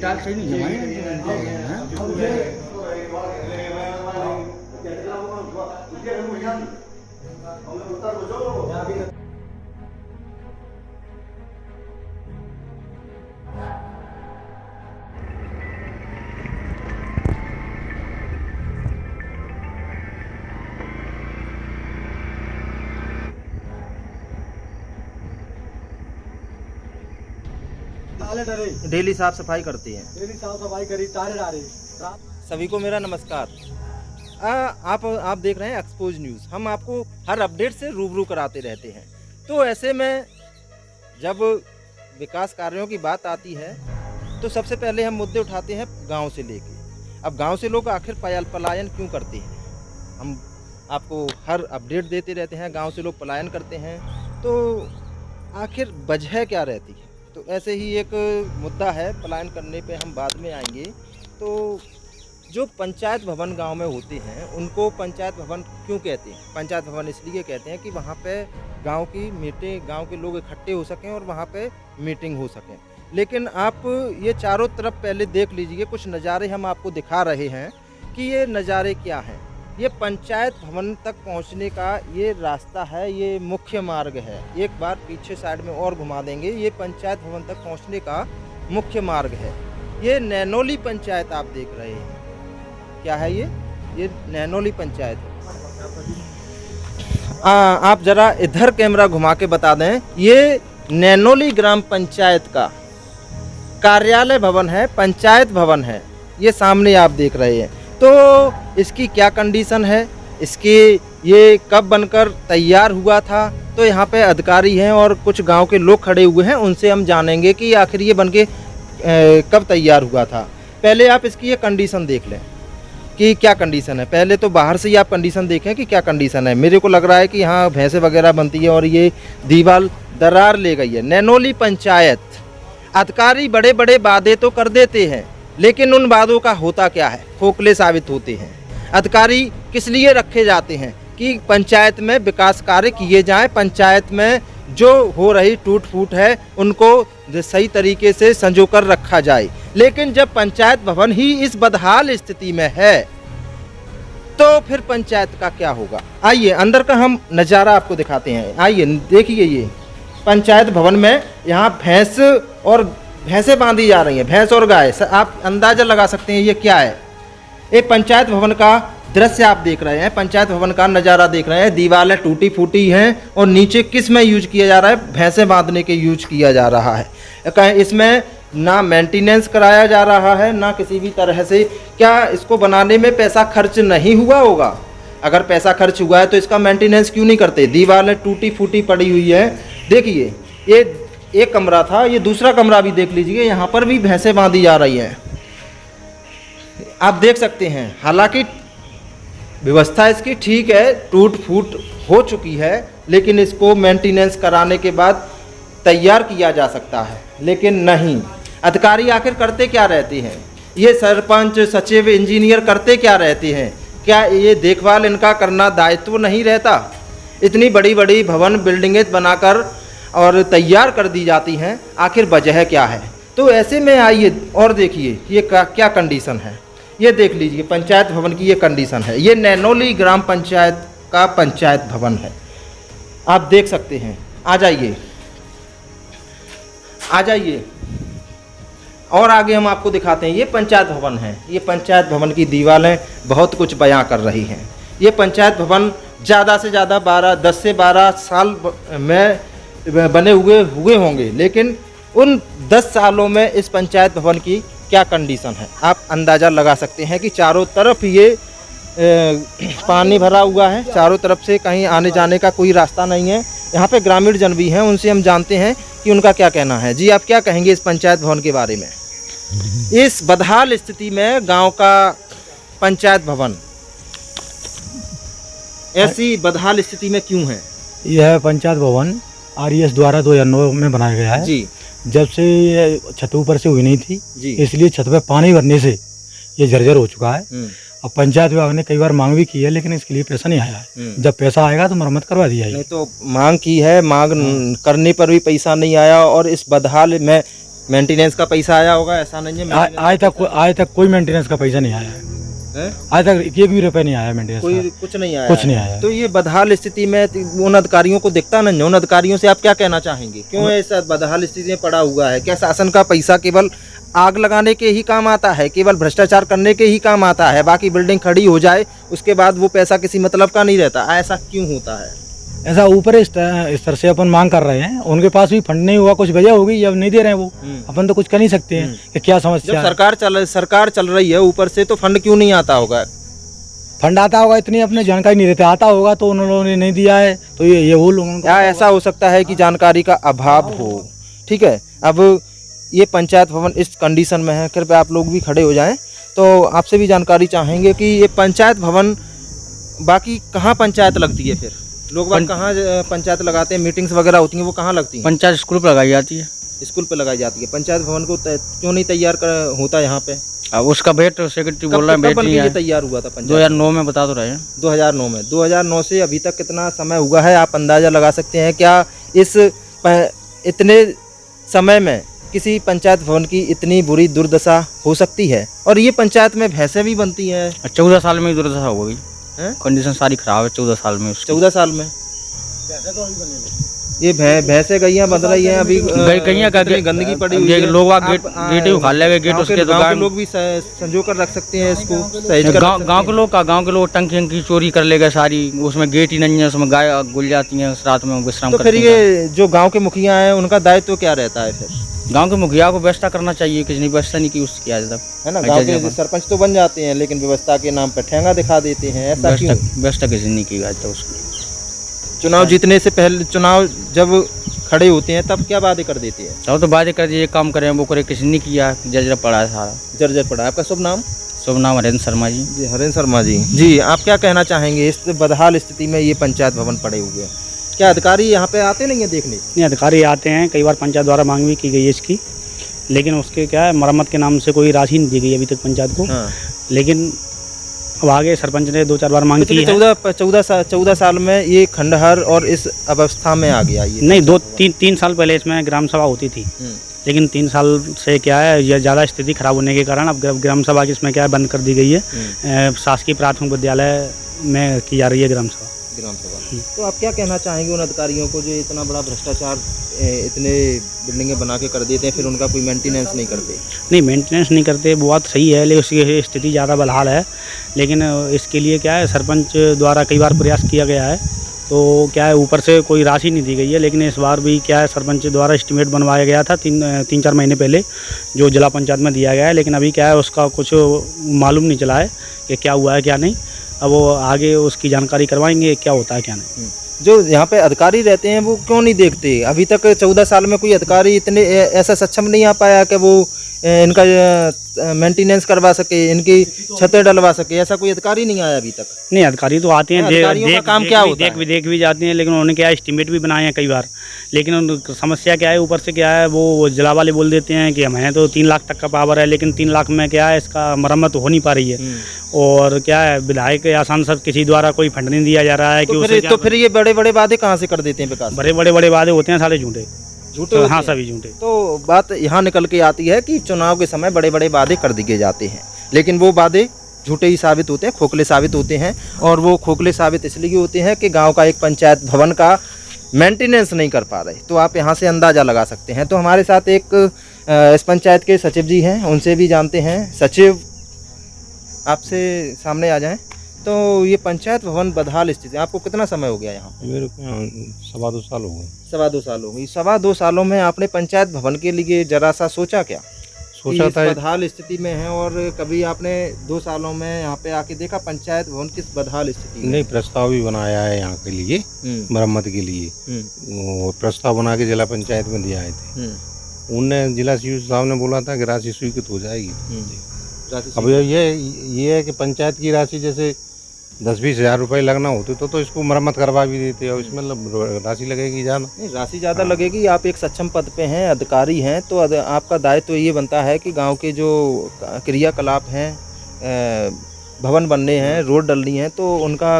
टाल सही नहीं जमाए डेली साफ सफाई करती हैं। डेली साफ सफाई करी, तारे डाले। सभी को मेरा नमस्कार। आप देख रहे हैं एक्सपोज न्यूज़। हम आपको हर अपडेट से रूबरू कराते रहते हैं। तो ऐसे में जब विकास कार्यों की बात आती है तो सबसे पहले हम मुद्दे उठाते हैं गांव से लेके। अब गांव से लोग आखिर पलायन क्यों करते हैं, हम आपको हर अपडेट देते रहते हैं। गांव से लोग पलायन करते हैं तो आखिर वजह क्या रहती है। तो ऐसे ही एक मुद्दा है, पलायन करने पे हम बाद में आएंगे। तो जो पंचायत भवन गांव में होते हैं उनको पंचायत भवन क्यों कहते हैं? पंचायत भवन इसलिए कहते हैं कि वहाँ पे गांव की मीटिंग, गांव के लोग इकट्ठे हो सकें और वहाँ पे मीटिंग हो सकें। लेकिन आप ये चारों तरफ पहले देख लीजिए, कुछ नज़ारे हम आपको दिखा रहे हैं कि ये नज़ारे क्या हैं। ये पंचायत भवन तक पहुंचने का ये रास्ता है, ये मुख्य मार्ग है। एक बार पीछे साइड में और घुमा देंगे, ये पंचायत भवन तक पहुंचने का मुख्य मार्ग है। ये नैनोली पंचायत आप देख रहे हैं। क्या है ये नैनोली पंचायत है। आप जरा इधर कैमरा घुमा के बता दें, ये नैनोली ग्राम पंचायत का कार्यालय भवन है, पंचायत भवन है। ये सामने आप देख रहे हैं। तो इसकी क्या कंडीशन है, इसकी ये कब बनकर तैयार हुआ था। तो यहाँ पे अधिकारी हैं और कुछ गांव के लोग खड़े हुए हैं, उनसे हम जानेंगे कि आखिर ये बनके कब तैयार हुआ था। पहले आप इसकी ये कंडीशन देख लें कि क्या कंडीशन है। पहले तो बाहर से ही आप कंडीशन देखें कि क्या कंडीशन है। मेरे को लग रहा है कि यहाँ भैंसे वगैरह बनती है और ये दीवार दरार ले गई है। नैनोली पंचायत, अधिकारी बड़े बड़े वादे तो कर देते हैं लेकिन उन वादों का होता क्या है, खोखले साबित होते हैं। अधिकारी किस लिए रखे जाते हैं कि पंचायत में विकास कार्य किए जाएं, पंचायत में जो हो रही टूट फूट है उनको सही तरीके से संजो कर रखा जाए। लेकिन जब पंचायत भवन ही इस बदहाल स्थिति में है तो फिर पंचायत का क्या होगा। आइए अंदर का हम नज़ारा आपको दिखाते हैं। आइए देखिए, ये पंचायत भवन में यहाँ भैंसें बांधी जा रही हैं, भैंस और गाय। आप अंदाज़ा लगा सकते हैं ये क्या है। एक पंचायत भवन का दृश्य आप देख रहे हैं, पंचायत भवन का नज़ारा देख रहे हैं। दीवारें टूटी फूटी हैं और नीचे किस में यूज किया जा रहा है, भैंसें बांधने के यूज किया जा रहा है। इसमें ना मेंटेनेंस कराया जा रहा है, ना किसी भी तरह से। क्या इसको बनाने में पैसा खर्च नहीं हुआ होगा? अगर पैसा खर्च हुआ है तो इसका मेंटेनेंस क्यों नहीं करते? दीवारें टूटी फूटी पड़ी हुई है। देखिए, ये एक कमरा था, ये दूसरा कमरा भी देख लीजिए, यहाँ पर भी भैंसें बांधी जा रही हैं। आप देख सकते हैं, हालांकि व्यवस्था इसकी ठीक है, टूट फूट हो चुकी है, लेकिन इसको मेंटेनेंस कराने के बाद तैयार किया जा सकता है। लेकिन नहीं, अधिकारी आखिर करते क्या रहते हैं? ये सरपंच, सचिव, इंजीनियर करते क्या रहते हैं? क्या ये देखभाल इनका करना दायित्व नहीं रहता? इतनी बड़ी बड़ी भवन बिल्डिंगें बनाकर और तैयार कर दी जाती हैं, आखिर वजह क्या है? तो ऐसे में आइए और देखिए ये क्या कंडीशन है। ये देख लीजिए, पंचायत भवन की ये कंडीशन है। ये नैनोली ग्राम पंचायत का पंचायत भवन है, आप देख सकते हैं। आ जाइए और आगे हम आपको दिखाते हैं। ये पंचायत भवन है। ये पंचायत भवन की दीवारें बहुत कुछ बयां कर रही हैं। ये पंचायत भवन ज़्यादा से ज़्यादा 10 से 12 साल में बने हुए होंगे, लेकिन उन 10 सालों में इस पंचायत भवन की क्या कंडीशन है आप अंदाज़ा लगा सकते हैं कि चारों तरफ ये पानी भरा हुआ है। चारों तरफ से कहीं आने जाने का कोई रास्ता नहीं है। यहाँ पे ग्रामीण जन भी हैं, उनसे हम जानते हैं कि उनका क्या कहना है। जी, आप क्या कहेंगे इस पंचायत भवन के बारे में? इस बदहाल स्थिति में गांव का पंचायत भवन ऐसी बदहाल स्थिति में क्यों है? यह पंचायत भवन RES द्वारा 2009 में बनाया गया है जी। जब से ये छत ऊपर से हुई नहीं थी जी, इसलिए छत पे पानी भरने से ये जर्जर हो चुका है। अब पंचायत विभाग ने कई बार मांग भी की है, लेकिन इसके लिए पैसा नहीं आया है। जब पैसा आएगा तो मरम्मत करवा दी जाएगी। नहीं तो मांग की है, मांग करने पर भी पैसा नहीं आया। और इस बदहाल में मेंटेनेंस का पैसा आया होगा, ऐसा नहीं है? आज तक कोई मेंटेनेंस का पैसा नहीं आया है। आज तक 1 भी रुपए नहीं आया मेंटेनेंस कोई का। कुछ नहीं आया? कुछ नहीं आया। तो ये बदहाल स्थिति में उन अधिकारियों को दिखता नहीं है? उन अधिकारियों से आप क्या कहना चाहेंगे? क्यों ऐसा बदहाल स्थिति में पड़ा हुआ है? क्या शासन का पैसा केवल आग लगाने के ही काम आता है, केवल भ्रष्टाचार करने के ही काम आता है, बाकी बिल्डिंग खड़ी हो जाए उसके बाद वो पैसा किसी मतलब का नहीं रहता? ऐसा क्यों होता है? ऐसा ऊपर इस तरह से अपन मांग कर रहे हैं, उनके पास भी फंड नहीं हुआ, कुछ वजह होगी, जब नहीं दे रहे हैं वो, अपन तो कुछ कर नहीं सकते हैं कि क्या समस्या जब सरकार चल रही है ऊपर से, तो फंड क्यों नहीं आता होगा? फंड आता होगा, इतनी अपने जानकारी नहीं रहती, आता होगा तो उन्होंने नहीं दिया है, तो ये वो लोगों को। या ऐसा हो सकता है कि जानकारी का अभाव हो। ठीक है, अब ये पंचायत भवन इस कंडीशन में है, कृपया आप लोग भी खड़े हो जाएं। तो आपसे भी जानकारी चाहेंगे कि ये पंचायत भवन बाकी कहाँ पंचायत लगती है? फिर लोग बाग कहाँ पंचायत लगाते हैं? मीटिंग्स वगैरह होती हैं वो कहाँ लगती हैं? पंचायत स्कूल पर लगाई जाती है। स्कूल पे लगाई जाती है। पंचायत भवन को क्यों नहीं तैयार होता यहाँ पे? अब उसका वेट सेक्रेटरी बोल रहा है वेट नहीं ये है। तैयार हुआ था पंचायत? 2009 में बता तो रहे हैं। 2009 में। 2009 से अभी तक कितना समय हुआ है, आप अंदाजा लगा सकते हैं क्या? इस इतने समय में किसी पंचायत भवन की इतनी बुरी दुर्दशा हो सकती है? और ये पंचायत में भैंसें भी बनती हैं। 14 साल में दुर्दशा हो गई, हैं? कंडीशन सारी खराब है 14 साल में उसकी। 14 साल में ये भैंसे गैया बन रही हैं अभी। गैया का गंदगी पड़ी हुई है। लोग गेट उखा लेंगे, गेट उसके तो गाँव के लोग भी संजो कर रख सकते हैं इसको, सहेज कर। गाँव के लोग टंकी चोरी कर लेगा सारी, उसमें गेट ही नहीं है, उसमें गाय गुल जाती है, रात में विश्राम तो करती फिर ये जो गाँव के मुखिया हैं उनका दायित्व तो क्या रहता है? फिर गांव के मुखिया को व्यवस्था करना चाहिए, किसी ने व्यवस्था नहीं की उसकी आज तक, है ना? गांव के सरपंच तो बन जाते हैं लेकिन व्यवस्था के नाम पर ठेंगा दिखा देते हैं, ऐसा क्यों? व्यवस्था किसी ने नहीं की आज तक उसकी। चुनाव जीतने से पहले, चुनाव जब खड़े होते हैं तब क्या वादे कर देते हैं? तब तो वादे कर दिए काम करें वो करे, किसी ने किया, जर्जर पड़ा है सारा, जर्जर पड़ा है। आपका शुभ नाम? शुभ नाम हरेंद्र शर्मा जी। जी हरेंद्र शर्मा जी। जी आप क्या कहना चाहेंगे इस बदहाल स्थिति में ये पंचायत भवन पड़े हुए हैं? क्या अधिकारी यहाँ पे आते नहीं है देखने? नहीं, अधिकारी आते हैं, कई बार पंचायत द्वारा मांग भी की गई है इसकी, लेकिन उसके क्या है, मरम्मत के नाम से कोई राशि नहीं दी गई अभी तक पंचायत को। हाँ। लेकिन अब आगे सरपंच ने 2-4 बार मांग की है। 14 साल में ये खंडहर और इस अवस्था में आ गया ये? नहीं, 2-3 साल पहले इसमें ग्राम सभा होती थी, लेकिन 3 साल से क्या है, यह ज़्यादा स्थिति खराब होने के कारण अब ग्राम सभा की इसमें क्या है बंद कर दी गई है। शासकीय प्राथमिक विद्यालय में की जा रही है ग्राम सभा। तो आप क्या कहना चाहेंगे उन अधिकारियों को जो इतना बड़ा भ्रष्टाचार, इतने बिल्डिंगें बना के कर देते हैं, फिर उनका कोई मेंटेनेंस नहीं करते? नहीं, मेंटेनेंस नहीं करते, वो बात सही है, लेकिन उसकी स्थिति ज़्यादा बदहाल है। लेकिन इसके लिए क्या है, सरपंच द्वारा कई बार प्रयास किया गया है, तो क्या है ऊपर से कोई राशि नहीं दी गई है। लेकिन इस बार भी क्या है, सरपंच द्वारा एस्टीमेट बनवाया गया था 3-4 महीने पहले, जो जिला पंचायत में दिया गया है, लेकिन अभी क्या है उसका कुछ मालूम नहीं चला है कि क्या हुआ है क्या नहीं। अब वो आगे उसकी जानकारी करवाएंगे क्या होता है क्या नहीं। जो यहाँ पे अधिकारी रहते हैं वो क्यों नहीं देखते? अभी तक 14 साल में कोई अधिकारी इतने ऐसा सक्षम नहीं आ पाया कि वो इनका मेंटेनेंस करवा सके, इनकी छतें डलवा सके, ऐसा कोई अधिकारी नहीं आया अभी तक? नहीं, अधिकारी तो आते हैं, देख भी जाते हैं, लेकिन उन्होंने क्या एस्टीमेट भी बनाए हैं कई बार। लेकिन समस्या क्या है, ऊपर से क्या है, वो जिला वाले बोल देते हैं कि हमें तो 3 लाख तक का पावर है, लेकिन 3 लाख में क्या है इसका मरम्मत हो नहीं पा रही है। और क्या है, विधायक या सांसद किसी द्वारा कोई फंड नहीं दिया जा रहा है कि तो फिर ये बड़े बड़े वादे कहाँ से कर देते हैं विकास? बड़े वादे होते हैं सारे झूठे। तो हाँ, सभी झूठे। तो बात यहाँ निकल के आती है कि चुनाव के समय बड़े बड़े वादे कर दिए जाते हैं, लेकिन वो वादे झूठे ही साबित होते हैं, खोखले साबित होते हैं। और वो खोखले साबित इसलिए होते हैं कि गांव का एक पंचायत भवन का मेंटेनेंस नहीं कर पा रहे। तो आप यहाँ से अंदाज़ा लगा सकते हैं। तो हमारे साथ एक इस पंचायत के सचिव जी हैं, उनसे भी जानते हैं। सचिव आपसे सामने आ जाएं। तो ये पंचायत भवन बदहाल स्थिति, आपको कितना समय हो गया यहाँ? मेरे को 2.25 साल हो गए। 2.25 साल हो गई। 2.25 सालों में आपने पंचायत भवन के लिए जरा सा सोचा क्या? सोचा था बदहाल स्थिति में है, और कभी आपने 2 सालों में यहाँ पे आके देखा पंचायत भवन किस बदहाल स्थिति में? नहीं, प्रस्ताव भी बनाया है यहाँ के लिए, मरम्मत के लिए। वो प्रस्ताव बना के जिला पंचायत में दिया थे। उनने जिला सीयू साहब ने बोला था कि राशि स्वीकृत हो जाएगी। अब ये है कि पंचायत की राशि जैसे 10-20 हज़ार रुपये लगना होते तो इसको मरम्मत करवा भी देते, और इसमें राशि लगेगी ज़्यादा। नहीं, राशि ज़्यादा लगेगी। आप एक सक्षम पद पे हैं, अधिकारी हैं, तो आपका दायित्व तो ये बनता है कि गांव के जो क्रियाकलाप हैं, भवन बनने हैं, रोड डलनी है, तो उनका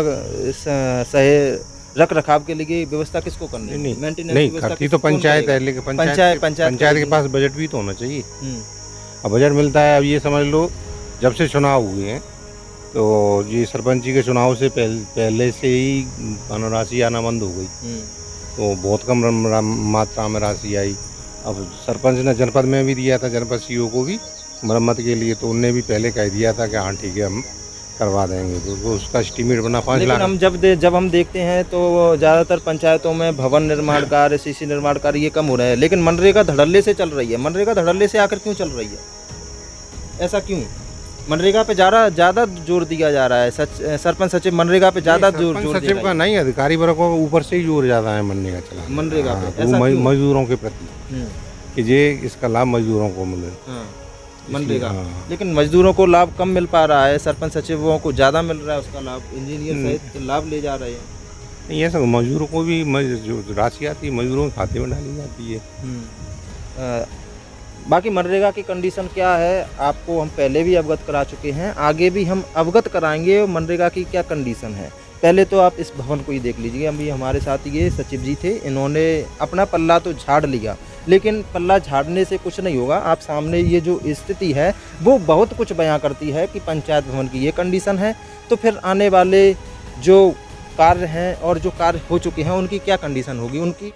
रख रखाव के लिए व्यवस्था किसको करनी है? नहीं मेंटेनेंस नहीं व्यवस्था करती तो कौन पंचायत करेगा? है, लेकिन पंचायत पंचायत के पास बजट भी तो होना चाहिए। अब बजट मिलता है, अब ये समझ लो जब से चुनाव हुए हैं तो ये सरपंची के चुनाव से पहले से ही राशि आना बंद हो गई, तो बहुत कम मात्रा में राशि आई। अब सरपंच ने जनपद में भी दिया था, जनपद सीईओ को भी मरम्मत के लिए, तो उनने भी पहले कह दिया था कि हाँ ठीक है हम करवा देंगे, तो उसका एस्टीमेट बना 5 लेकिन लाख। हम जब हम देखते हैं तो ज़्यादातर पंचायतों में भवन निर्माण कार्य, सीसी निर्माण कार्य ये कम हो रहे हैं, लेकिन मनरेगा धड़ल्ले से चल रही है। मनरेगा धड़ल्ले से आकर क्यों चल रही है? ऐसा क्यों? मनरेगा पे ज़्यादा जोर दिया जा रहा है। सरपंच सचिव मनरेगा पे ज़्यादा जोर दे सचिव रहा का है। नहीं, अधिकारी वर्ग को ऊपर से ही जोर ज़्यादा है मनरेगा चला मनरेगा पे, ऐसा वो क्यों? मजदूरों के प्रति कि ये इसका लाभ मजदूरों को मिले। हाँ, मनरेगा। हाँ। लेकिन मजदूरों को लाभ कम मिल पा रहा है, सरपंच सचिवों को ज़्यादा मिल रहा है उसका लाभ, इंजीनियर सहित लाभ ले जा रहे हैं। नहीं, ये सब मजदूरों को भी जो राशि आती है मजदूरों के खाते में डाली जाती है। बाकी मनरेगा की कंडीशन क्या है आपको हम पहले भी अवगत करा चुके हैं, आगे भी हम अवगत कराएंगे मनरेगा की क्या कंडीशन है। पहले तो आप इस भवन को ही देख लीजिए। अभी हमारे साथ ये सचिव जी थे, इन्होंने अपना पल्ला तो झाड़ लिया, लेकिन पल्ला झाड़ने से कुछ नहीं होगा। आप सामने ये जो स्थिति है वो बहुत कुछ बयां करती है कि पंचायत भवन की ये कंडीशन है, तो फिर आने वाले जो कार्य हैं और जो कार्य हो चुके हैं उनकी क्या कंडीशन होगी, उनकी